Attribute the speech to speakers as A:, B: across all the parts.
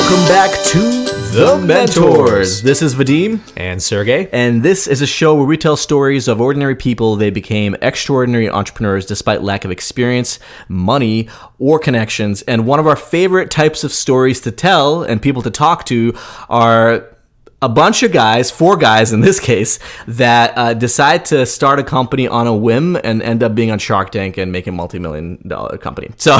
A: Welcome back to The Mentors. This is Vadim.
B: And Sergey.
A: And this is a show where we tell stories of ordinary people. They became extraordinary entrepreneurs despite lack of experience, money, or connections. And one of our favorite types of stories to tell and people to talk to are a bunch of guys, 4 guys in this case, that decide to start a company on a whim and end up being on Shark Tank and making a multi-million-dollar company. So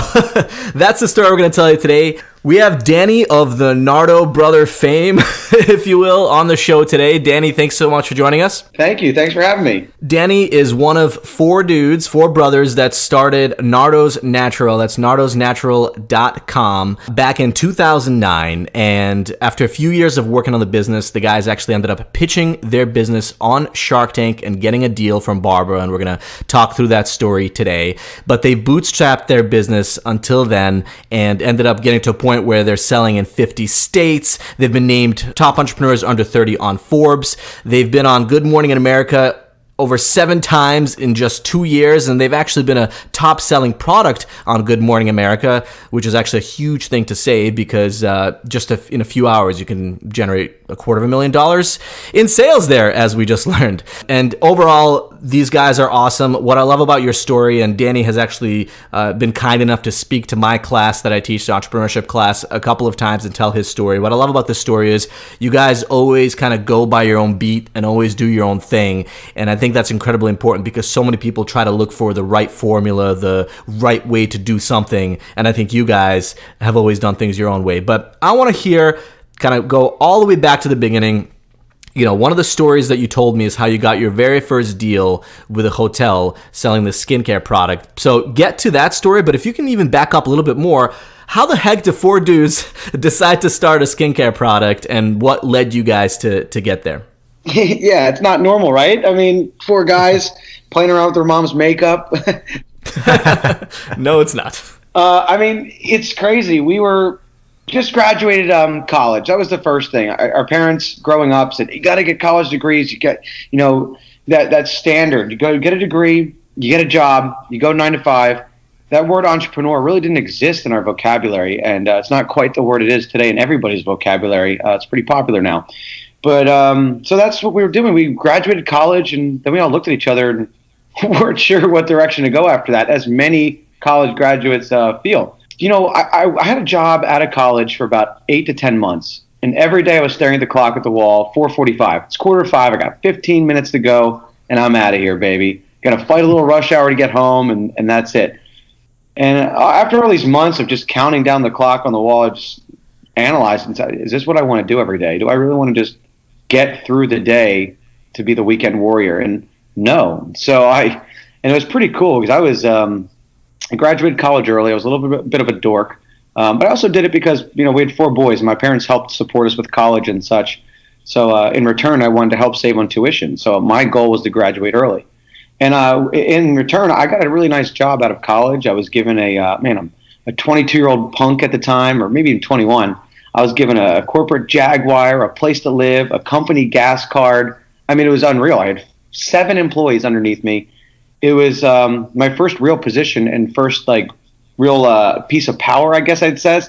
A: that's the story we're going to tell you today. We have Danny of the Nardo brother fame, if you will, on the show today. Danny, thanks so much for joining us.
C: Thank you. Thanks for having me.
A: Danny is one of 4 brothers that started Nardo's Natural. That's nardosnatural.com back in 2009. And after a few years of working on the business, the guys actually ended up pitching their business on Shark Tank and getting a deal from Barbara. And we're going to talk through that story today. But they bootstrapped their business until then and ended up getting to a point where they're selling in 50 states. They've been named top entrepreneurs under 30 on Forbes. They've been on Good Morning in America over 7 times in just 2 years, and they've actually been a top-selling product on Good Morning America, which is actually a huge thing to say because just in a few hours you can generate $250,000 in sales there, as we just learned. And overall, these guys are awesome. What I love about your story, and Danny has actually been kind enough to speak to my class that I teach, the entrepreneurship class, a couple of times and tell his story. What I love about this story is you guys always kind of go by your own beat and always do your own thing. And I think that's incredibly important because so many people try to look for the right formula, the right way to do something. And I think you guys have always done things your own way. But I want to hear, kind of go all the way back to the beginning. You know, one of the stories that you told me is how you got your very first deal with a hotel selling the skincare product. So get to that story, but if you can even back up a little bit more, how the heck do 4 dudes decide to start a skincare product and what led you guys to get there?
C: Yeah, it's not normal, right? I mean, 4 guys playing around with their mom's makeup.
A: No, it's not.
C: I mean, it's crazy. We were just graduated college. That was the first thing. Our parents growing up said, you got to get college degrees. You get, that's standard. You go get a degree, you get a job, you go 9 to 5. That word entrepreneur really didn't exist in our vocabulary, and it's not quite the word it is today in everybody's vocabulary. It's pretty popular now. But so that's what we were doing. We graduated college, and then we all looked at each other and weren't sure what direction to go after that, as many college graduates feel. You know, I had a job out of college for about 8 to 10 months, and every day I was staring at the clock at the wall, 4:45. It's 4:45. I got 15 minutes to go, and I'm out of here, baby. Got to fight a little rush hour to get home, and that's it. And after all these months of just counting down the clock on the wall, I just analyzed and said, is this what I want to do every day? Do I really want to just get through the day to be the weekend warrior? And no. So and it was pretty cool because I graduated college early. I was a little bit of a dork. But I also did it because, we had 4 boys and my parents helped support us with college and such. So in return, I wanted to help save on tuition. So my goal was to graduate early. And in return, I got a really nice job out of college. I was given I'm a 22-year-old punk at the time, or maybe even 21. I was given a corporate Jaguar, a place to live, a company gas card. I mean, it was unreal. I had 7 employees underneath me. It was my first real position and first real piece of power, I guess I'd say.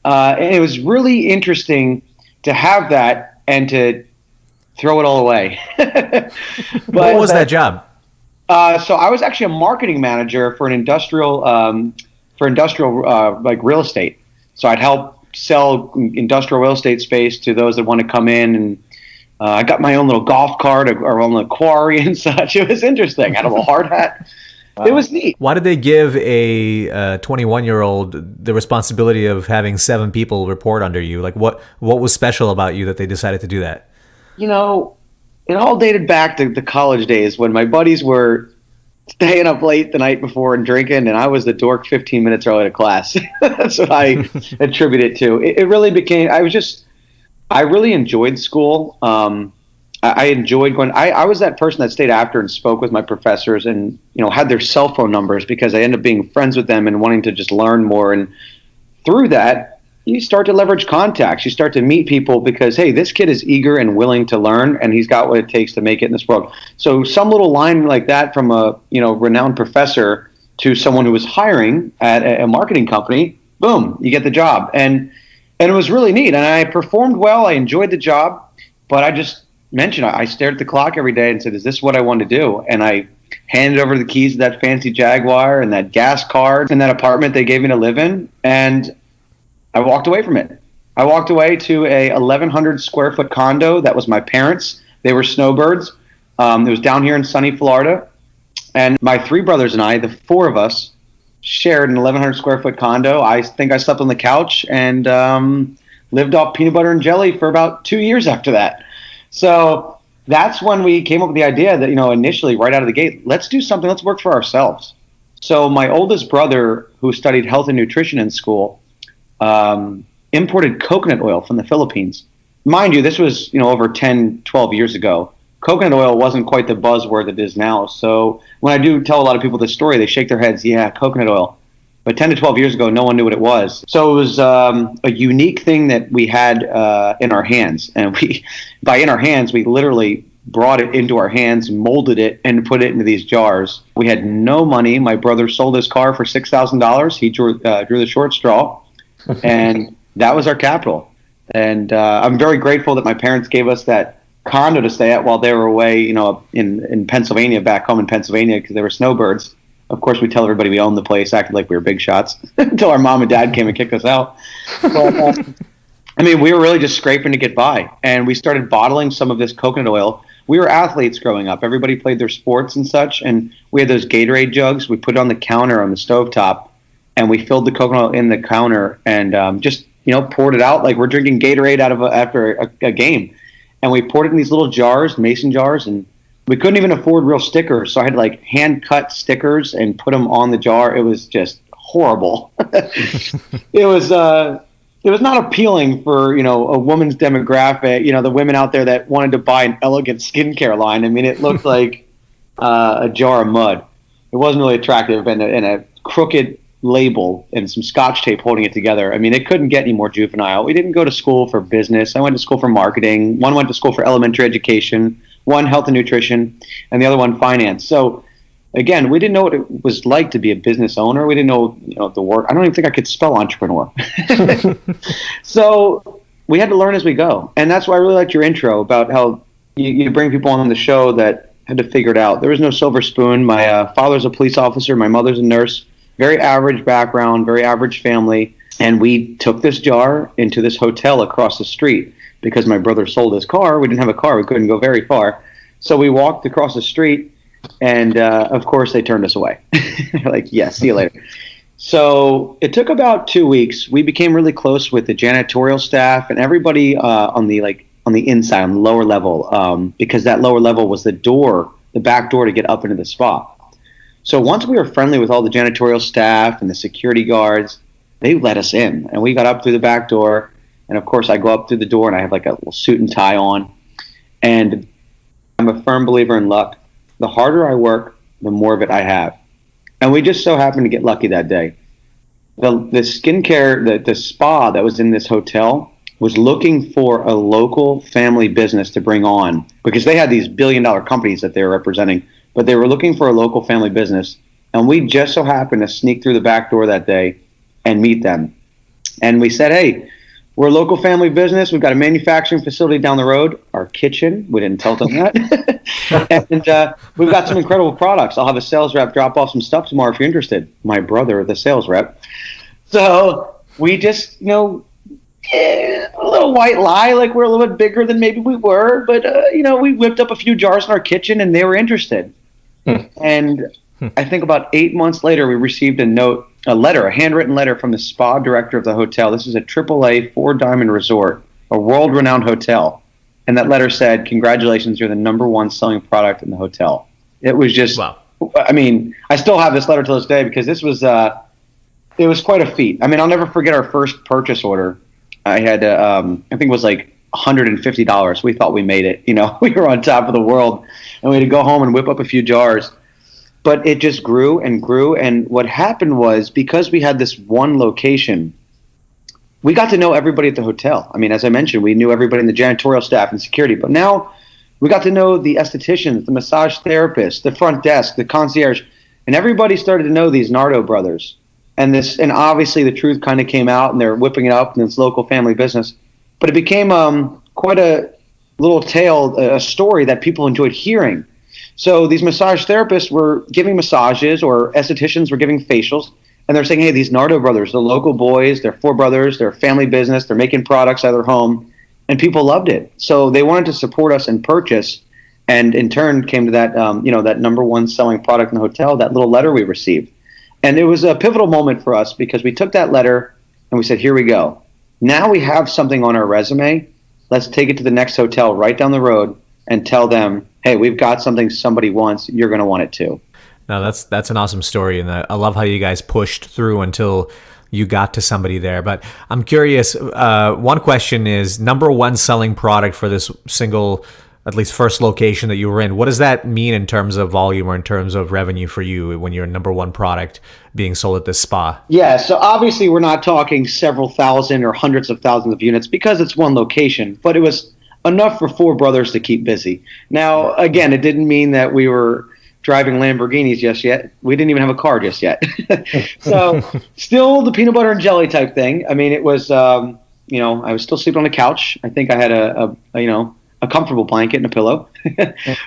C: And it was really interesting to have that and to throw it all away.
B: What was that job?
C: So I was actually a marketing manager for an industrial real estate. So I'd help sell industrial real estate space to those that want to come in, and I got my own little golf cart around the quarry and such. It was interesting. I had a little hard hat. It was neat.
B: Why did they give a 21-year-old the responsibility of having 7 people report under you? Like, what was special about you that they decided to do that? It
C: all dated back to the college days when my buddies were staying up late the night before and drinking, and I was the dork 15 minutes early to class. That's what I attribute it to. It really became, I really enjoyed school. I enjoyed going, I was that person that stayed after and spoke with my professors and, had their cell phone numbers because I ended up being friends with them and wanting to just learn more. And through that, you start to leverage contacts. You start to meet people because, hey, this kid is eager and willing to learn, and he's got what it takes to make it in this world. So some little line like that from a renowned professor to someone who was hiring at a marketing company, boom, you get the job. And And it was really neat. And I performed well. I enjoyed the job. But I just mentioned, I stared at the clock every day and said, is this what I want to do? And I handed over the keys to that fancy Jaguar and that gas card and that apartment they gave me to live in. And I walked away from it. I walked away to a 1,100 square foot condo that was my parents'. They were snowbirds. It was down here in sunny Florida. And my three brothers and I, the four of us, shared an 1,100 square foot condo. I think I slept on the couch and lived off peanut butter and jelly for about 2 years after that. So that's when we came up with the idea that, initially right out of the gate, let's do something, let's work for ourselves. So my oldest brother, who studied health and nutrition in school, imported coconut oil from the Philippines. Mind you, this was, over 10, 12 years ago. Coconut oil wasn't quite the buzzword that it is now. So when I do tell a lot of people this story, they shake their heads, yeah, coconut oil. But 10 to 12 years ago, no one knew what it was. So it was a unique thing that we had in our hands. And by in our hands, we literally brought it into our hands, molded it, and put it into these jars. We had no money. My brother sold his car for $6,000. He drew the short straw. And that was our capital. And I'm very grateful that my parents gave us that condo to stay at while they were away, in Pennsylvania, back home in Pennsylvania, because they were snowbirds. Of course, we tell everybody we owned the place, acted like we were big shots until our mom and dad came and kicked us out. But, we were really just scraping to get by. And we started bottling some of this coconut oil. We were athletes growing up. Everybody played their sports and such. And we had those Gatorade jugs. We put it on the counter on the stovetop. And we filled the coconut oil in the counter and just, poured it out like we're drinking Gatorade after a game. And we poured it in these little jars, mason jars, and we couldn't even afford real stickers. So I had to hand cut stickers and put them on the jar. It was just horrible. It was not appealing for, a woman's demographic, the women out there that wanted to buy an elegant skincare line. It looked like a jar of mud. It wasn't really attractive, and a crooked label and some scotch tape holding it together. It couldn't get any more juvenile. We didn't go to school for business. I went to school for marketing. One went to school for elementary education, one health and nutrition, and the other one finance. So again, we didn't know what it was like to be a business owner. We didn't know, the work. I don't even think I could spell entrepreneur. So we had to learn as we go. And that's why I really liked your intro about how you bring people on the show that had to figure it out. There was no silver spoon. My father's a police officer. My mother's a nurse. Very average background, very average family. And we took this jar into this hotel across the street because my brother sold his car. We didn't have a car. We couldn't go very far. So we walked across the street, and of course they turned us away. Like, yeah, see you later. So it took about 2 weeks. We became really close with the janitorial staff and everybody on the inside, on the lower level, because that lower level was the back door to get up into the spa. So once we were friendly with all the janitorial staff and the security guards, they let us in. And we got up through the back door. And, of course, I go up through the door, and I have, a little suit and tie on. And I'm a firm believer in luck. The harder I work, the more of it I have. And we just so happened to get lucky that day. The skincare, the spa that was in this hotel was looking for a local family business to bring on because they had these billion-dollar companies that they were representing. But they were looking for a local family business, and we just so happened to sneak through the back door that day and meet them. And we said, hey, we're a local family business. We've got a manufacturing facility down the road, our kitchen. We didn't tell them that. And we've got some incredible products. I'll have a sales rep drop off some stuff tomorrow if you're interested. My brother, the sales rep. So we just, a little white lie, like we're a little bit bigger than maybe we were. But, we whipped up a few jars in our kitchen, and they were interested. And I think about 8 months later, we received a handwritten letter from the spa director of the hotel. This is a AAA 4-diamond resort, a world-renowned hotel. And that letter said, congratulations, you're the #1 selling product in the hotel. It was just, wow. I still have this letter to this day because this was, it was quite a feat. I'll never forget our first purchase order. I had, I think it was $150. We thought we made it. We were on top of the world, and we had to go home and whip up a few jars. But it just grew and grew. And what happened was, because we had this one location, we got to know everybody at the hotel. As I mentioned, we knew everybody in the janitorial staff and security. But now we got to know the estheticians, the massage therapists, the front desk, the concierge. And everybody started to know these Nardo brothers. and obviously the truth kind of came out, and they're whipping it up in this local family business. But it became quite a little tale, a story that people enjoyed hearing. So these massage therapists were giving massages, or estheticians were giving facials, and they're saying, hey, these Nardo brothers, the local boys, they're 4 brothers, they're a family business, they're making products out of their home, and people loved it. So they wanted to support us and purchase, and in turn came to that, that number one selling product in the hotel, that little letter we received. And it was a pivotal moment for us because we took that letter and we said, here we go. Now we have something on our resume. Let's take it to the next hotel right down the road and tell them, hey, we've got something somebody wants. You're going to want it too.
B: No, that's an awesome story, and I love how you guys pushed through until you got to somebody there. But I'm curious, one question is, number one selling product for this single, at least first location that you were in, what does that mean in terms of volume or in terms of revenue for you when you're number one product being sold at this spa?
C: Yeah, so obviously we're not talking several thousand or hundreds of thousands of units because it's one location, but it was enough for 4 brothers to keep busy. Now, again, it didn't mean that we were driving Lamborghinis just yet. We didn't even have a car just yet. So still the peanut butter and jelly type thing. I mean, it was, I was still sleeping on the couch. I think I had a comfortable blanket and a pillow.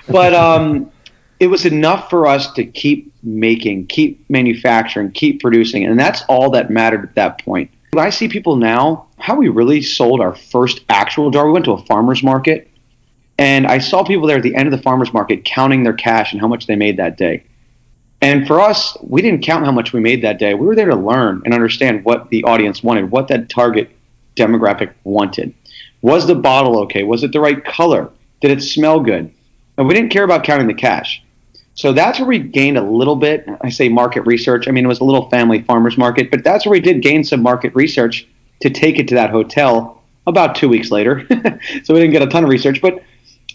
C: But it was enough for us to keep making, keep manufacturing, keep producing. And that's all that mattered at that point. When I see people now, how we really sold our first actual jar, we went to a farmer's market. And I saw people there at the end of the farmer's market counting their cash and how much they made that day. And for us, we didn't count how much we made that day. We were there to learn and understand what the audience wanted, what that target demographic wanted. Was the bottle okay? Was it the right color? Did it smell good? And we didn't care about counting the cash. So that's where we gained a little bit. I say market research. I mean, it was a little family farmer's market, but that's where we did gain some market research to take it to that hotel about 2 weeks later. So we didn't get a ton of research, but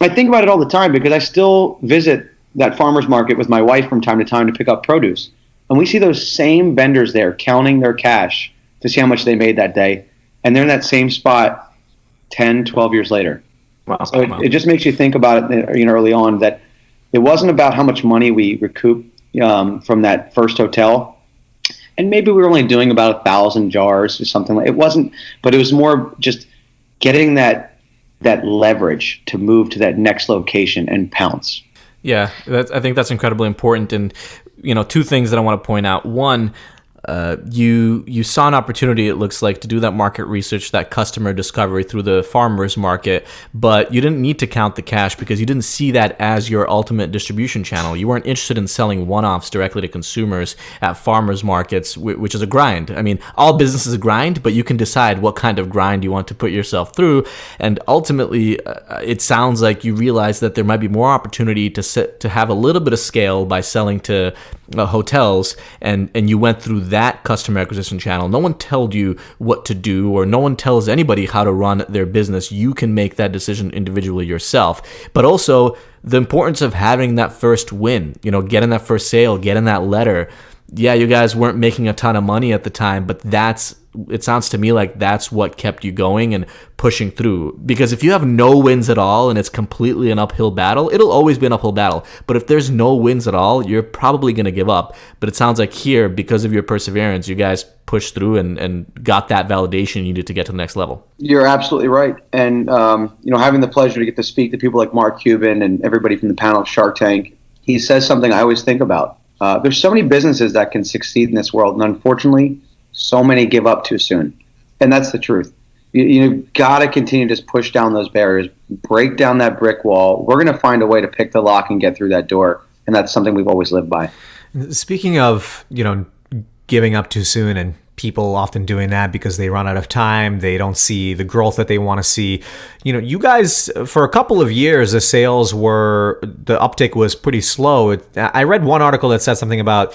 C: I think about it all the time because I still visit that farmer's market with my wife from time to time to pick up produce. And we see those same vendors there counting their cash to see how much they made that day. And they're in that same spot 10, 12 years later.
A: Wow.
C: So it just makes you think about it, early on, that it wasn't about how much money we recouped from that first hotel. And maybe we were only doing about 1,000 jars or something. It wasn't, but it was more just getting that leverage to move to that next location and pounce.
A: Yeah, I think that's incredibly important. And, 2 things that I want to point out. One, you saw an opportunity, it looks like, to do that market research, that customer discovery through the farmer's market, but you didn't need to count the cash because you didn't see that as your ultimate distribution channel. You weren't interested in selling one-offs directly to consumers at farmers markets, which is a grind. I mean, all business is a grind, but you can decide what kind of grind you want to put yourself through. And ultimately, it sounds like you realize that there might be more opportunity to have a little bit of scale by selling to hotels, and you went through that customer acquisition channel. No one told you what to do, or no one tells anybody how to run their business. You can make that decision individually yourself. But also the importance of having that first win, getting that first sale, getting that letter. Yeah, you guys weren't making a ton of money at the time, but it sounds to me like that's what kept you going and pushing through. Because if you have no wins at all and it's completely an uphill battle, it'll always be an uphill battle. But if there's no wins at all, you're probably going to give up. But it sounds like here, because of your perseverance, you guys pushed through and got that validation you needed to get to the next level.
C: You're absolutely right. And, having the pleasure to get to speak to people like Mark Cuban and everybody from the panel of Shark Tank, he says something I always think about. There's so many businesses that can succeed in this world, and unfortunately, so many give up too soon. And that's the truth. You've got to continue to just push down those barriers, break down that brick wall. We're going to find a way to pick the lock and get through that door, and that's something we've always lived by.
B: Speaking of, giving up too soon, and people often doing that because they run out of time, they don't see the growth that they want to see. You guys, for a couple of years, the uptick was pretty slow. I read one article that said something about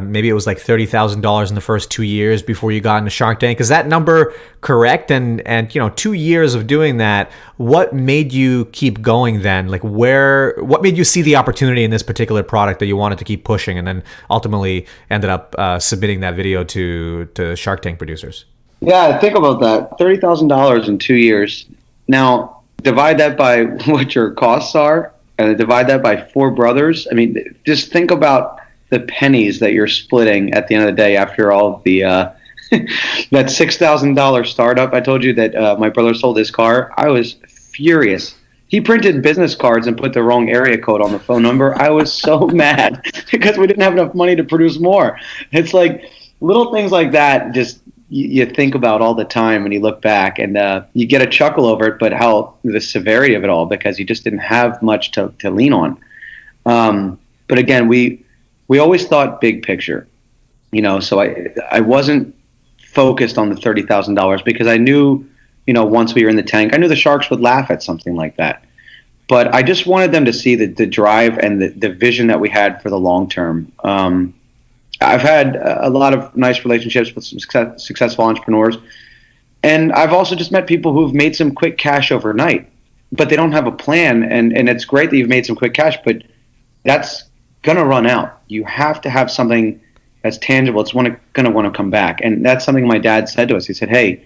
B: maybe it was like $30,000 in the first 2 years before you got into Shark Tank. Is that number correct? And 2 years of doing that, what made you keep going then? Like what made you see the opportunity in this particular product that you wanted to keep pushing, and then ultimately ended up submitting that video to Shark Tank producers?
C: Yeah, think about that. $30,000 in 2 years. Now, divide that by what your costs are, and divide that by 4 brothers. I mean, just think about the pennies that you're splitting at the end of the day after all of the that $6,000 startup I told you that my brother sold his car. I was furious. He printed business cards and put the wrong area code on the phone number. I was so mad because we didn't have enough money to produce more. It's like little things like that just you think about all the time when you look back, and you get a chuckle over it, but how the severity of it all, because you just didn't have much to lean on. But again, we always thought big picture, so I wasn't focused on the $30,000 because I knew, once we were in the tank, I knew the sharks would laugh at something like that. But I just wanted them to see the drive and the vision that we had for the long term. I've had a lot of nice relationships with some successful entrepreneurs. And I've also just met people who've made some quick cash overnight, but they don't have a plan. And it's great that you've made some quick cash, but that's going to run out. You have to have something that's tangible. It's going to want to come back. And that's something my dad said to us. He said, hey,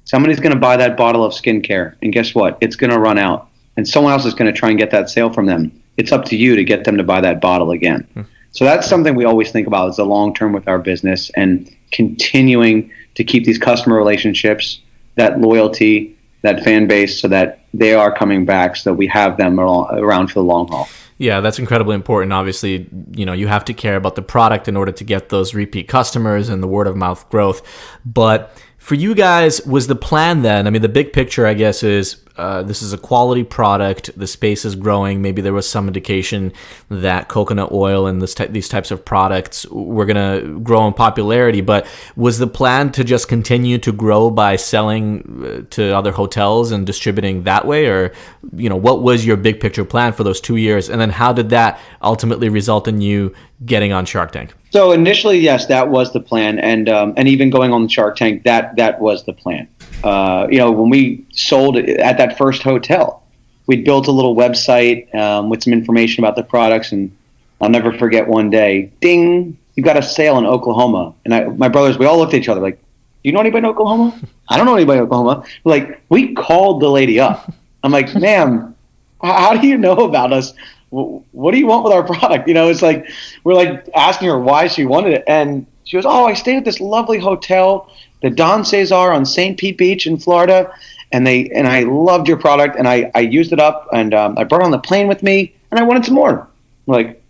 C: somebody's going to buy that bottle of skincare, and guess what? It's going to run out. And someone else is going to try and get that sale from them. It's up to you to get them to buy that bottle again. So that's something we always think about, is the long term with our business and continuing to keep these customer relationships, that loyalty, that fan base, so that they are coming back, so that we have them around for the long haul.
A: Yeah, that's incredibly important. Obviously, you have to care about the product in order to get those repeat customers and the word of mouth growth. But for you guys, was the plan then, I mean, the big picture, I guess, is this is a quality product, the space is growing, maybe there was some indication that coconut oil and these types of products were going to grow in popularity, but was the plan to just continue to grow by selling to other hotels and distributing that way? Or, what was your big picture plan for those 2 years? And then how did that ultimately result in you getting on Shark Tank?
C: So initially, yes, that was the plan, and even going on the Shark Tank, that was the plan. When we sold at that first hotel, we built a little website with some information about the products, and I'll never forget one day, ding, you got a sale in Oklahoma, and my brothers, we all looked at each other like, do you know anybody in Oklahoma? I don't know anybody in Oklahoma. Like, we called the lady up. I'm like, ma'am, how do you know about us? What do you want with our product? It's like, we're like asking her why she wanted it. And she goes, I stayed at this lovely hotel, the Don Cesar on St. Pete Beach in Florida. And I loved your product, and I used it up, and I brought it on the plane with me, and I wanted some more. I'm like,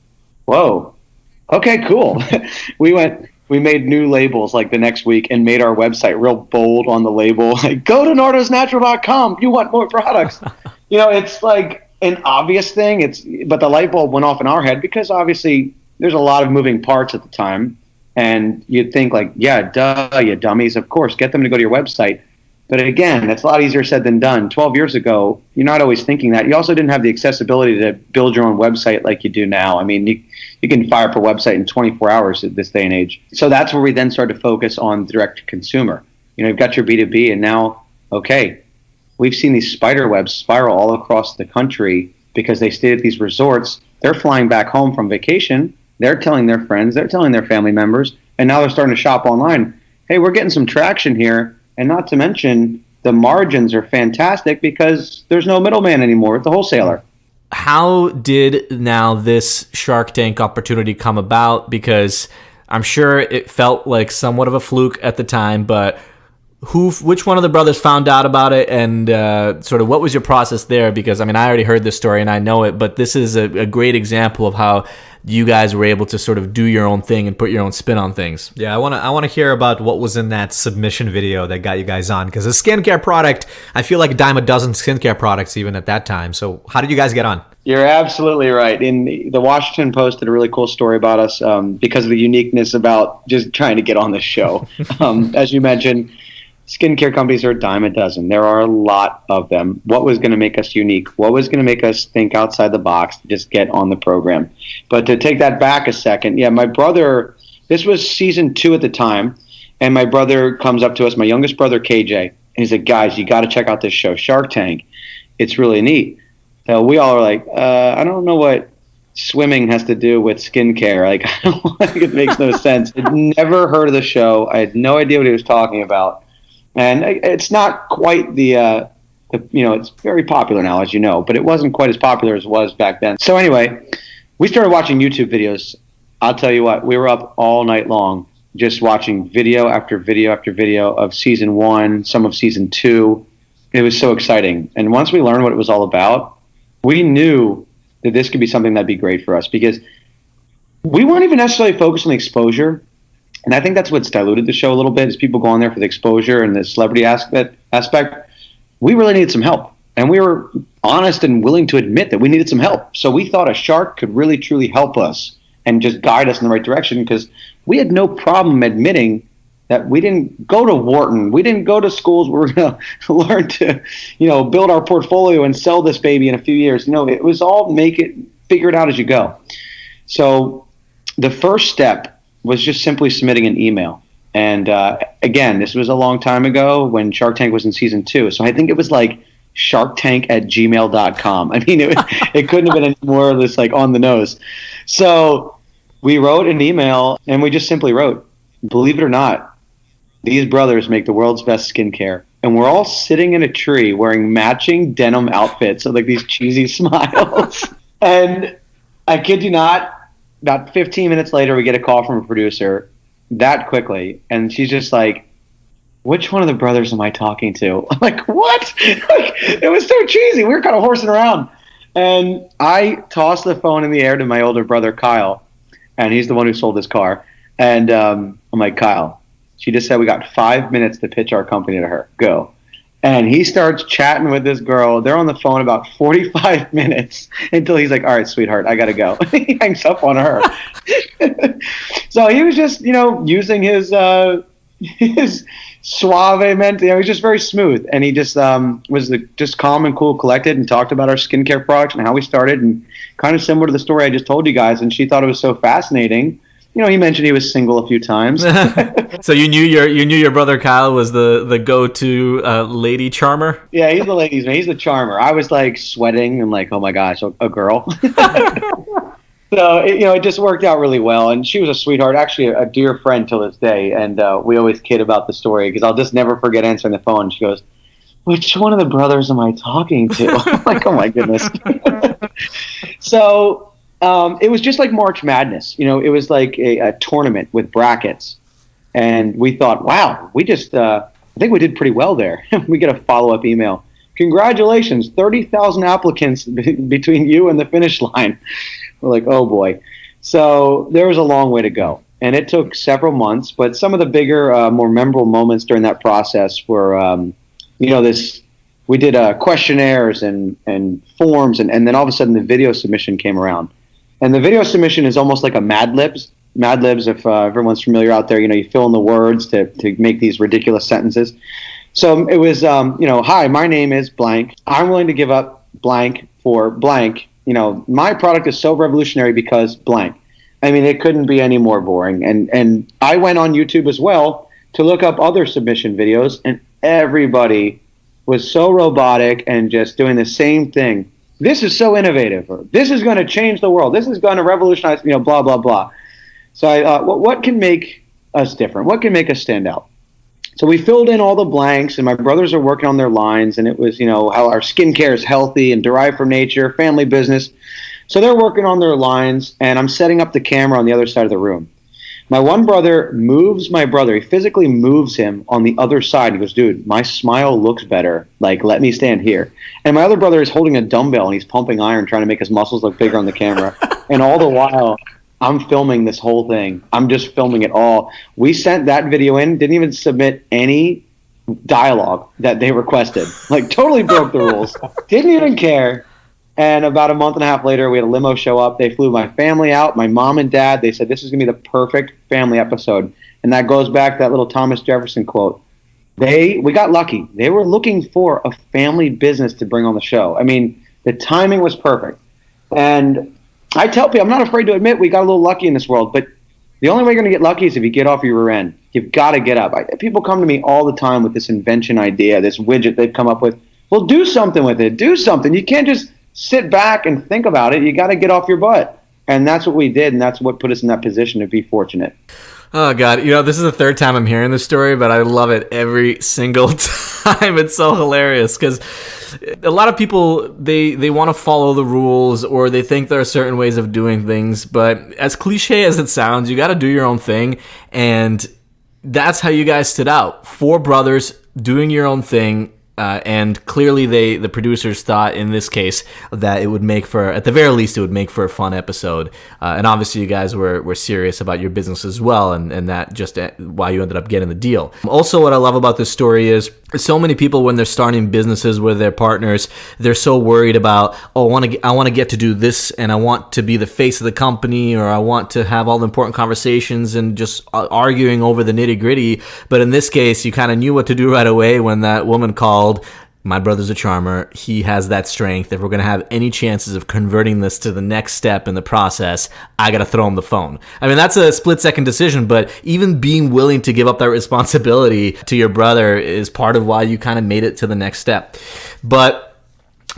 C: whoa, okay, cool. We made new labels like the next week and made our website real bold on the label. Like, go to nardosnatural.com. You want more products. It's like an obvious thing. But the light bulb went off in our head because obviously there's a lot of moving parts at the time. And you'd think like, yeah, duh, you dummies. Of course, get them to go to your website. But again, that's a lot easier said than done. 12 years ago, you're not always thinking that. You also didn't have the accessibility to build your own website like you do now. I mean, you can fire up a website in 24 hours at this day and age. So that's where we then started to focus on direct to consumer. You've got your B2B, and now, okay, we've seen these spider webs spiral all across the country because they stayed at these resorts. They're flying back home from vacation. They're telling their friends. They're telling their family members. And now they're starting to shop online. Hey, we're getting some traction here. And not to mention, the margins are fantastic because there's no middleman anymore with the wholesaler.
A: How did now this Shark Tank opportunity come about? Because I'm sure it felt like somewhat of a fluke at the time, but which one of the brothers found out about it, and sort of what was your process there? Because, I mean, I already heard this story and I know it, but this is a great example of how you guys were able to sort of do your own thing and put your own spin on things.
B: Yeah, I want to hear about what was in that submission video that got you guys on, because a skincare product, I feel like a dime a dozen skincare products even at that time. So how did you guys get on?
C: You're absolutely right. In the Washington Post did a really cool story about us because of the uniqueness about just trying to get on this show. As you mentioned, skincare companies are a dime a dozen. There are a lot of them. What was going to make us unique? What was going to make us think outside the box to just get on the program? But to take that back a second, yeah, my brother, this was season 2 at the time, and my brother comes up to us, my youngest brother, KJ, and he's like, guys, you got to check out this show, Shark Tank. It's really neat. So we all are like, I don't know what swimming has to do with skincare. Like, I don't think it makes no sense. I'd never heard of the show. I had no idea what he was talking about. And it's not quite it's very popular now, as you know, but it wasn't quite as popular as it was back then. So anyway, we started watching YouTube videos, I'll tell you what, we were up all night long just watching video after video after video of season 1, some of season 2. It was so exciting. And once we learned what it was all about, we knew that this could be something that'd be great for us, because we weren't even necessarily focused on the exposure. And I think that's what's diluted the show a little bit, is people go on there for the exposure and the celebrity aspect. We really needed some help. And we were honest and willing to admit that we needed some help. So we thought a shark could really, truly help us and just guide us in the right direction, because we had no problem admitting that we didn't go to Wharton. We didn't go to schools where we're going to learn to, build our portfolio and sell this baby in a few years. No, it was all figure it out as you go. So the first step was just simply submitting an email. And again, this was a long time ago when Shark Tank was in season 2. So I think it was like sharktank@gmail.com. I mean, it couldn't have been any more of this like on the nose. So we wrote an email, and we just simply wrote, believe it or not, these brothers make the world's best skincare. And we're all sitting in a tree wearing matching denim outfits with like these cheesy smiles. And I kid you not, about 15 minutes later, we get a call from a producer that quickly. And she's just like, which one of the brothers am I talking to? I'm like, what? It was so cheesy. We were kind of horsing around. And I tossed the phone in the air to my older brother, Kyle. And he's the one who sold this car. And I'm like, Kyle, she just said we got 5 minutes to pitch our company to her. Go. And he starts chatting with this girl. They're on the phone about 45 minutes until he's like, all right, sweetheart, I got to go. He hangs up on her. So he was just, using his suave ment. He was just very smooth. And he just was just calm and cool, collected, and talked about our skincare products and how we started, and kind of similar to the story I just told you guys. And she thought it was so fascinating. He mentioned he was single a few times.
A: So you knew your brother Kyle was the go-to lady charmer?
C: Yeah, he's the ladies' man. He's the charmer. I was like sweating and like, oh my gosh, a girl. So it just worked out really well, and she was a sweetheart, actually a dear friend till this day. And we always kid about the story, because I'll just never forget answering the phone. She goes, "Which one of the brothers am I talking to?" I'm like, oh my goodness. So. It was just like March Madness. It was like a tournament with brackets. And we thought, wow, I think we did pretty well there. We get a follow-up email. Congratulations, 30,000 applicants between you and the finish line. We're like, oh boy. So there was a long way to go. And it took several months. But some of the bigger, more memorable moments during that process were, we did questionnaires and forms. And then all of a sudden the video submission came around. And the video submission is almost like a Mad Libs. Mad Libs, if everyone's familiar out there, you fill in the words to make these ridiculous sentences. So it was, hi, my name is blank. I'm willing to give up blank for blank. My product is so revolutionary because blank. I mean, it couldn't be any more boring. And I went on YouTube as well to look up other submission videos, and everybody was so robotic and just doing the same thing. This is so innovative, or this is going to change the world. This is going to revolutionize, blah, blah, blah. So I thought, what can make us different? What can make us stand out? So we filled in all the blanks, and my brothers are working on their lines, and it was, how our skincare is healthy and derived from nature, family business. So they're working on their lines, and I'm setting up the camera on the other side of the room. My one brother moves my brother. He physically moves him on the other side. He goes, dude, my smile looks better. Like, let me stand here. And my other brother is holding a dumbbell, and he's pumping iron, trying to make his muscles look bigger on the camera. And all the while, I'm filming this whole thing. I'm just filming it all. We sent that video in, didn't even submit any dialogue that they requested. Like, totally broke the rules. Didn't even care. And about a month and a half later, we had a limo show up. They flew my family out, my mom and dad. They said, this is going to be the perfect family episode. And that goes back to that little Thomas Jefferson quote. We got lucky. They were looking for a family business to bring on the show. I mean, the timing was perfect. And I tell people, I'm not afraid to admit we got a little lucky in this world. But the only way you're going to get lucky is if you get off your rear end. You've got to get up. People come to me all the time with this invention idea, this widget they've come up with. Well, do something with it. Do something. You can't just sit back and think about it. You got to get off your butt. And that's what we did, and that's what put us in that position to be fortunate.
A: Oh, God. This is the third time I'm hearing this story, but I love it every single time. It's so hilarious because A lot of people, they want to follow the rules, or they think there are certain ways of doing things, but as cliche as it sounds, you got to do your own thing, and that's how you guys stood out. Four brothers doing your own thing. And clearly the producers thought in this case that it would make for, at the very least, it would make for a fun episode. And obviously you guys were serious about your business as well, and that just why you ended up getting the deal. Also, what I love about this story is so many people, when they're starting businesses with their partners, they're so worried about, oh, I want to get to do this, and I want to be the face of the company, or I want to have all the important conversations and just arguing over the nitty gritty. But in this case, you kind of knew what to do right away when that woman called. My brother's a charmer. He has that strength. If we're going to have any chances of converting this to the next step in the process, I got to throw him the phone. I mean, that's a split-second decision, but even being willing to give up that responsibility to your brother is part of why you kind of made it to the next step. But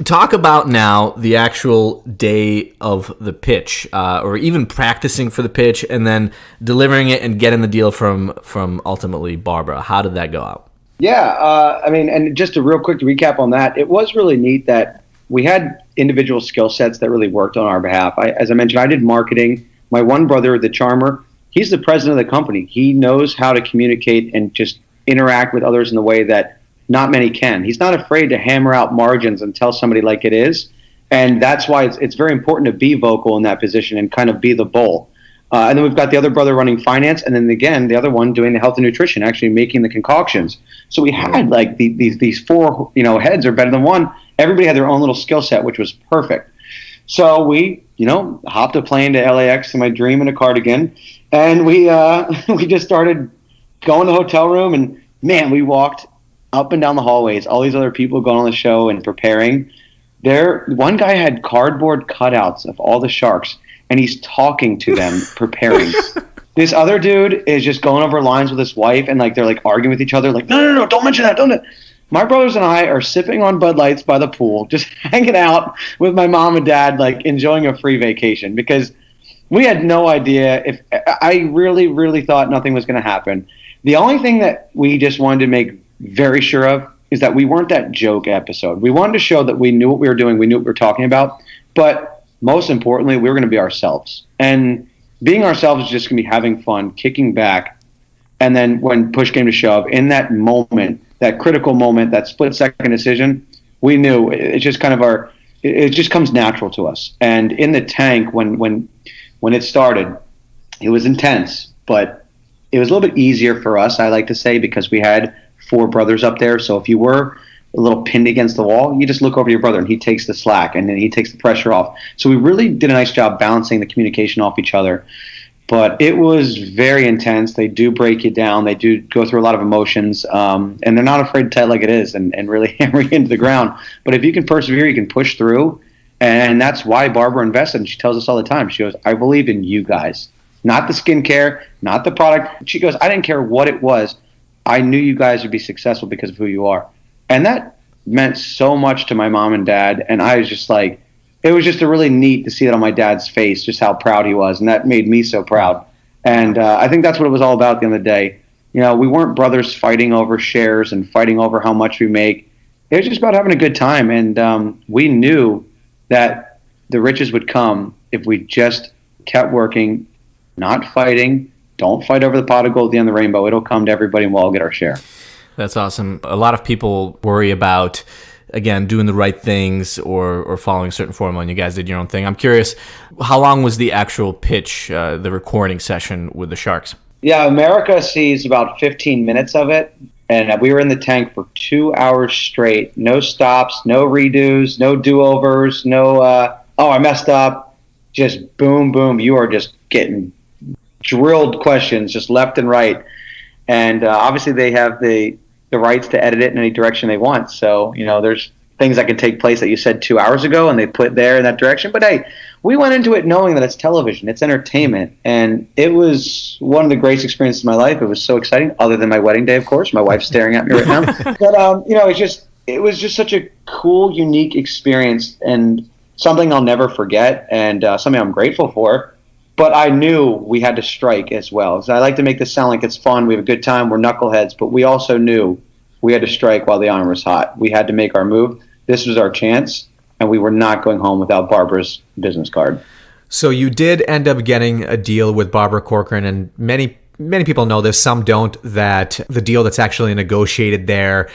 A: talk about now the actual day of the pitch, or even practicing for the pitch and then delivering it and getting the deal from ultimately Barbara. How did that go out?
C: Yeah, I mean, and just a real quick recap on that, it was really neat that we had individual skill sets that really worked on our behalf. As I mentioned, I did marketing. My one brother, the charmer, he's the president of the company. He knows how to communicate and just interact with others in the way that not many can. He's not afraid to hammer out margins and tell somebody like it is. And that's why it's very important to be vocal in that position and kind of be the bull. And then we've got the other brother running finance, and then again the other one doing the health and nutrition, actually making the concoctions. So we had like these four heads are better than one. Everybody had their own little skill set, which was perfect. So we hopped a plane to LAX in my dream in a cardigan, and we just started going to the hotel room, and man, we walked up and down the hallways. All these other people going on the show and preparing. One guy had cardboard cutouts of all the sharks, and he's talking to them, preparing. This other dude is just going over lines with his wife, and like they're like arguing with each other, like, no, don't mention that, don't. My brothers and I are sipping on Bud Lights by the pool, just hanging out with my mom and dad, like enjoying a free vacation, because we had no idea if I really, really thought nothing was going to happen. The only thing that we just wanted to make very sure of is that we weren't that joke episode. We wanted to show that we knew what we were doing, we knew what we were talking about, but most importantly, we were going to be ourselves. And being ourselves is just going to be having fun, kicking back. And then when push came to shove, in that moment, that critical moment, that split-second decision, we knew it's just kind of it just comes natural to us. And in the tank, when it started, it was intense, but it was a little bit easier for us, I like to say, because we had four brothers up there. So if you were a little pinned against the wall, you just look over to your brother and he takes the slack and then he takes the pressure off. So we really did a nice job balancing the communication off each other. But it was very intense. They do break you down. They do go through a lot of emotions, and they're not afraid to tell it like it is and really hammer you into the ground. But if you can persevere, you can push through. And that's why Barbara invested. And she tells us all the time. She goes, I believe in you guys. Not the skincare, not the product. She goes, I didn't care what it was. I knew you guys would be successful because of who you are. And that meant so much to my mom and dad. And I was just like, it was just really neat to see it on my dad's face, just how proud he was. And that made me so proud. And I think that's what it was all about at the end of the day. We weren't brothers fighting over shares and fighting over how much we make. It was just about having a good time. And we knew that the riches would come if we just kept working, not fighting. Don't fight over the pot of gold at the end of the rainbow. It'll come to everybody and we'll all get our share.
A: That's awesome. A lot of people worry about, again, doing the right things or following a certain formula, and you guys did your own thing. I'm curious, how long was the actual pitch, the recording session with the Sharks?
C: Yeah, America sees about 15 minutes of it, and we were in the tank for 2 hours straight. No stops, no redos, no do-overs, no, I messed up. Just boom, boom. You are just getting drilled questions just left and right. And obviously they have the rights to edit it in any direction they want. So, there's things that can take place that you said 2 hours ago and they put there in that direction. But hey, we went into it knowing that it's television, it's entertainment. And it was one of the greatest experiences of my life. It was so exciting, other than my wedding day, of course. My wife's staring at me right now. But, it was just such a cool, unique experience and something I'll never forget and something I'm grateful for. But I knew we had to strike as well. So I like to make this sound like it's fun. We have a good time. We're knuckleheads. But we also knew we had to strike while the iron was hot. We had to make our move. this was our chance, and we were not going home without Barbara's business card.
B: So you did end up getting a deal with Barbara Corcoran, and many people know this, some don't, that the deal that's actually negotiated there,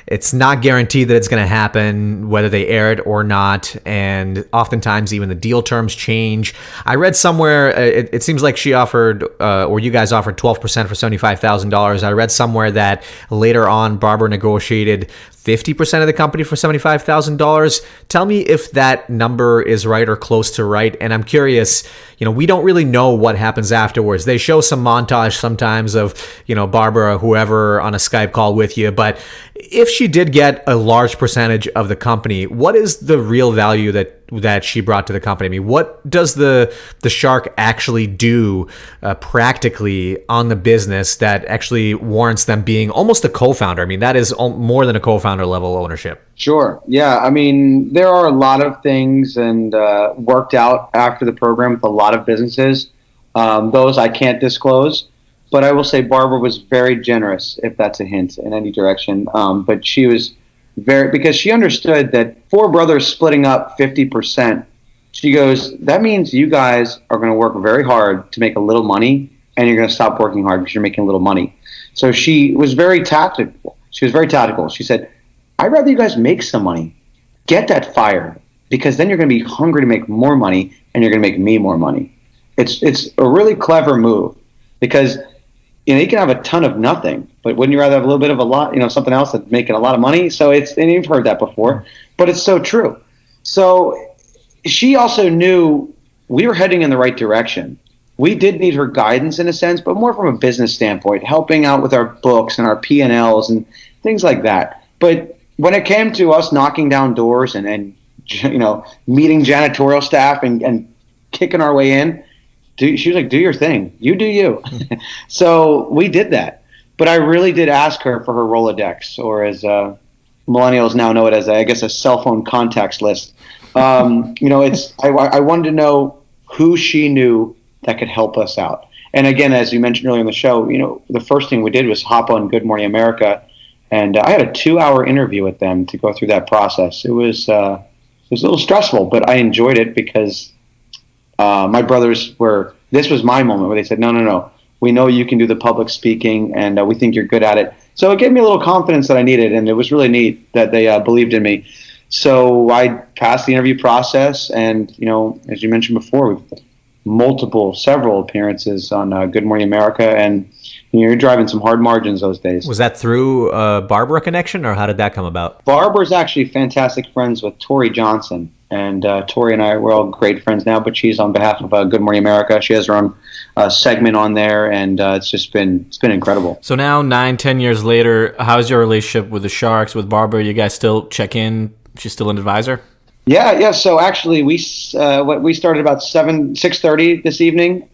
B: it's not guaranteed that it's going to happen, whether they air it or not. And oftentimes even the deal terms change. I read somewhere, it seems like she offered, or you guys offered 12% for $75,000. I read somewhere that later on Barbara negotiated 50% of the company for $75,000. Tell me if that number is right or close to right. And I'm curious, we don't really know what happens afterwards. They show some montage sometimes of, Barbara, whoever on a Skype call with you. But if she did get a large percentage of the company, what is the real value that she brought to the company? I mean, what does the shark actually do practically on the business that actually warrants them being almost a co-founder? I mean, that is more than a co-founder level ownership.
C: Sure. Yeah. I mean, there are a lot of things and worked out after the program with a lot of businesses. Those I can't disclose. But I will say Barbara was very generous, if that's a hint in any direction. But she was because she understood that four brothers splitting up 50%. She goes, that means you guys are going to work very hard to make a little money, and you're going to stop working hard because you're making a little money. So she was very tactical. She said, I'd rather you guys make some money, get that fired, because then you're going to be hungry to make more money, and you're going to make me more money. It's a really clever move because you can have a ton of nothing, but wouldn't you rather have a little bit of a lot, something else that's making a lot of money? So and you've heard that before, but it's so true. So she also knew we were heading in the right direction. We did need her guidance in a sense, but more from a business standpoint, helping out with our books and our P&Ls and things like that. But when it came to us knocking down doors and meeting janitorial staff and kicking our way in, she was like, do your thing. You do you. So we did that. But I really did ask her for her Rolodex, or as millennials now know it as, I guess, a cell phone contacts list. I wanted to know who she knew that could help us out. And again, as you mentioned earlier in the show, the first thing we did was hop on Good Morning America. And I had a 2-hour interview with them to go through that process. It was a little stressful, but I enjoyed it because my brothers this was my moment where they said, no, we know you can do the public speaking, and we think you're good at it. So it gave me a little confidence that I needed, and it was really neat that they believed in me. So I passed the interview process, and, as you mentioned before, several appearances on Good Morning America, and you're driving some hard margins those days.
B: Was that through a Barbara connection, or how did that come about?
C: Barbara's actually fantastic friends with Tori Johnson. And Tori and I, we're all great friends now, but she's on behalf of Good Morning America. She has her own segment on there, and it's been incredible.
A: So now, 9-10 years later, how's your relationship with the Sharks, with Barbara? You guys still check in? She's still an advisor?
C: Yeah. So actually, we started about 6:30 this evening.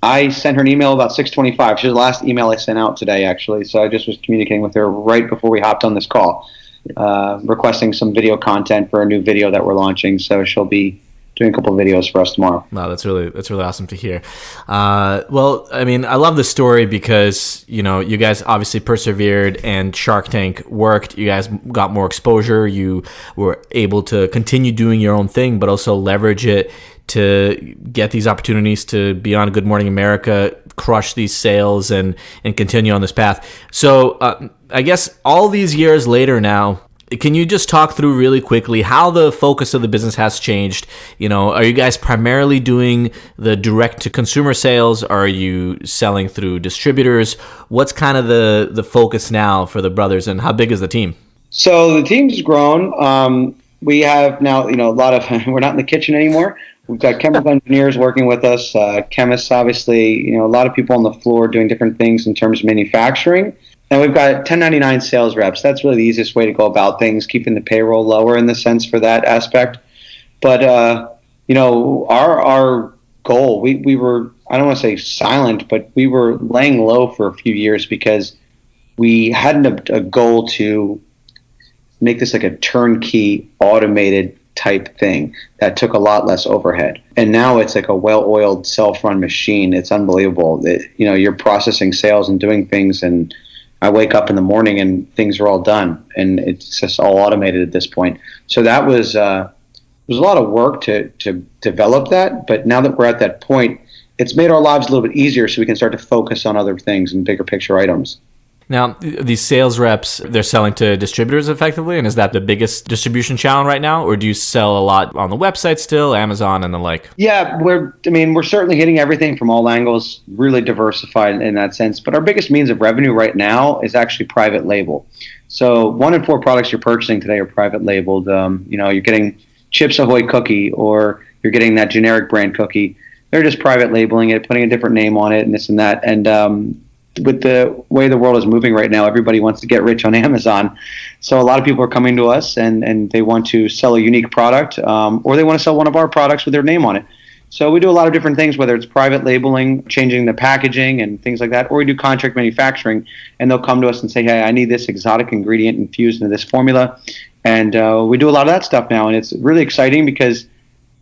C: I sent her an email about 6:25. She's the last email I sent out today, actually. So I just was communicating with her right before we hopped on this call. Requesting some video content for a new video that we're launching, so she'll be doing a couple of videos for us tomorrow.
A: Wow, that's really awesome to hear. Well, I mean, I love this story because you guys obviously persevered and Shark Tank worked. You guys got more exposure. You were able to continue doing your own thing, but also leverage it to get these opportunities to be on Good Morning America, crush these sales, and continue on this path. So I guess all these years later now, can you just talk through really quickly how the focus of the business has changed? Are you guys primarily doing the direct-to-consumer sales? Are you selling through distributors? What's kind of the focus now for the brothers, and how big is the team?
C: So the team's grown. We have now, a lot of, we're not in the kitchen anymore. We've got chemical engineers working with us, chemists, obviously, a lot of people on the floor doing different things in terms of manufacturing. And we've got 1099 sales reps. That's really the easiest way to go about things, keeping the payroll lower in the sense for that aspect. But, our goal, we were, I don't want to say silent, but we were laying low for a few years because we had a goal to make this like a turnkey automated type thing that took a lot less overhead. And now it's like a well-oiled self-run machine. It's unbelievable that, you're processing sales and doing things and I wake up in the morning and things are all done, and it's just all automated at this point. So that was it was a lot of work to develop that, but now that we're at that point, it's made our lives a little bit easier, so we can start to focus on other things and bigger picture items.
A: Now, these sales reps, they're selling to distributors effectively, and is that the biggest distribution channel right now, or do you sell a lot on the website still, Amazon and the like?
C: Yeah, we're certainly hitting everything from all angles, really diversified in that sense. But our biggest means of revenue right now is actually private label. So 1 in 4 products you're purchasing today are private labeled. You're getting Chips Ahoy cookie, or you're getting that generic brand cookie. They're just private labeling it, putting a different name on it, and this and that. And with the way the world is moving right now, everybody wants to get rich on Amazon. So a lot of people are coming to us and they want to sell a unique product, or they want to sell one of our products with their name on it. So we do a lot of different things, whether it's private labeling, changing the packaging and things like that, or we do contract manufacturing, and they'll come to us and say, hey, I need this exotic ingredient infused into this formula. And we do a lot of that stuff now, and it's really exciting because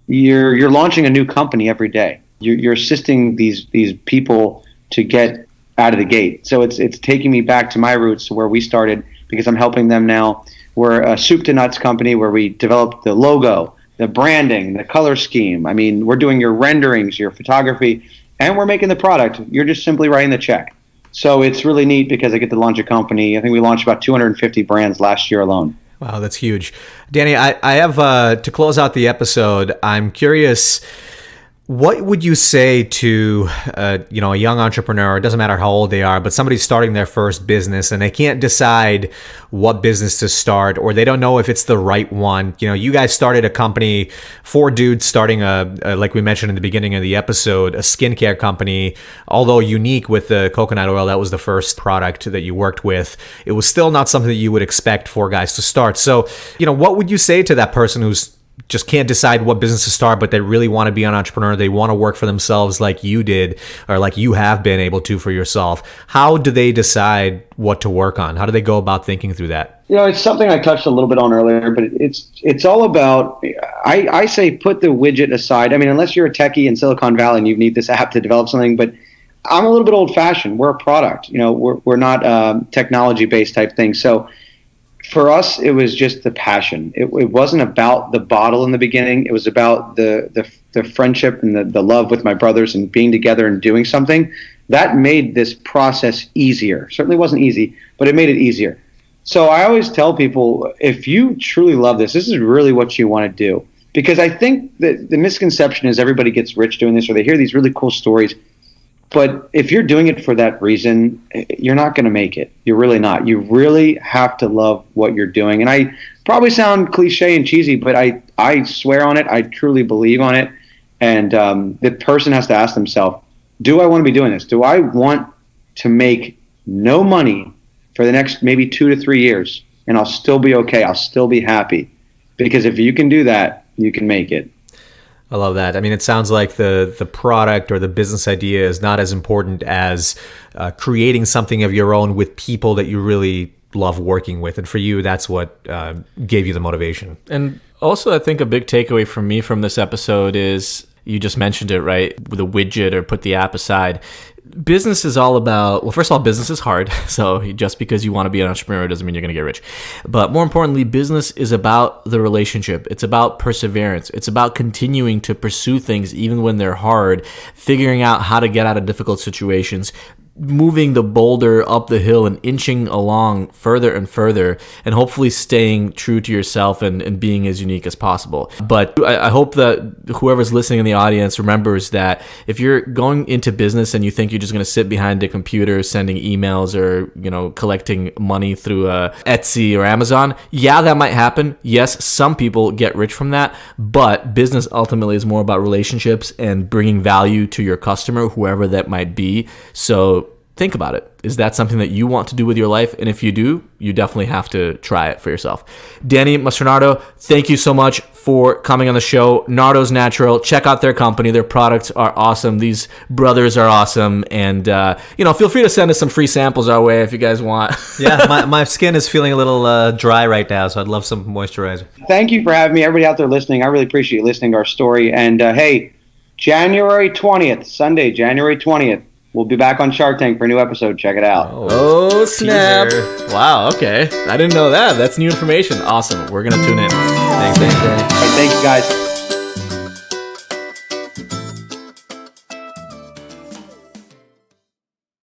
C: you're launching a new company every day. You're assisting these people to get out of the gate. So it's taking me back to my roots, to where we started, because I'm helping them now. We're a soup to nuts company where we develop the logo, the branding, the color scheme. I mean, we're doing your renderings, your photography, and we're making the product. You're just simply writing the check. So it's really neat because I get to launch a company. I think we launched about 250 brands last year alone.
B: Wow, that's huge. Danny, I have, to close out the episode, I'm curious, what would you say to a young entrepreneur? It doesn't matter how old they are, but somebody's starting their first business and they can't decide what business to start, or they don't know if it's the right one. You guys started a company, 4 dudes starting like we mentioned in the beginning of the episode, a skincare company. Although unique with the coconut oil, that was the first product that you worked with. It was still not something that you would expect 4 guys to start. So, what would you say to that person who's just can't decide what business to start, but they really want to be an entrepreneur? They want to work for themselves like you did, or like you have been able to for yourself. How do they decide what to work on? How do they go about thinking through that?
C: It's something I touched a little bit on earlier, but it's all about, I say put the widget aside. I mean, unless you're a techie in Silicon Valley and you need this app to develop something, but I'm a little bit old fashioned. We're a product, we're not technology based type thing. So for us, it was just the passion. It wasn't about the bottle in the beginning. It was about the friendship and the love with my brothers and being together and doing something. That made this process easier. Certainly wasn't easy, but it made it easier. So I always tell people, if you truly love this is really what you want to do. Because I think that the misconception is everybody gets rich doing this, or they hear these really cool stories. But if you're doing it for that reason, you're not going to make it. You're really not. You really have to love what you're doing. And I probably sound cliche and cheesy, but I swear on it. I truly believe on it. And the person has to ask themselves, do I want to be doing this? Do I want to make no money for the next maybe 2 to 3 years, and I'll still be okay? I'll still be happy. Because if you can do that, you can make it.
B: I love that. I mean, it sounds like the product or the business idea is not as important as creating something of your own with people that you really love working with. And for you, that's what gave you the motivation.
A: And also, I think a big takeaway from me from this episode is, you just mentioned it, right? With a widget, or put the app aside. Business is all about, well, first of all, business is hard. So just because you want to be an entrepreneur doesn't mean you're going to get rich. But more importantly, business is about the relationship. It's about perseverance. It's about continuing to pursue things even when they're hard, figuring out how to get out of difficult situations, moving the boulder up the hill and inching along further and further, and hopefully staying true to yourself and being as unique as possible. But I hope that whoever's listening in the audience remembers that if you're going into business and you think you're just going to sit behind a computer sending emails, or collecting money through Etsy or Amazon, yeah, that might happen. Yes, some people get rich from that, but business ultimately is more about relationships and bringing value to your customer, whoever that might be. So think about it. Is that something that you want to do with your life? And if you do, you definitely have to try it for yourself. Danny, Mr. Nardo, thank you so much for coming on the show. Nardo's Natural. Check out their company. Their products are awesome. These brothers are awesome. And, feel free to send us some free samples our way if you guys want.
B: Yeah, my skin is feeling a little dry right now, so I'd love some moisturizer.
C: Thank you for having me. Everybody out there listening, I really appreciate you listening to our story. And, hey, January 20th, Sunday, January 20th, We'll be back on Shark Tank for a new episode. Check it out.
A: Oh, snap.
B: teaser.
A: Wow, okay. I didn't know that. That's new information. Awesome. We're going to tune in. Thanks, Danny.
C: All right, thank you, guys.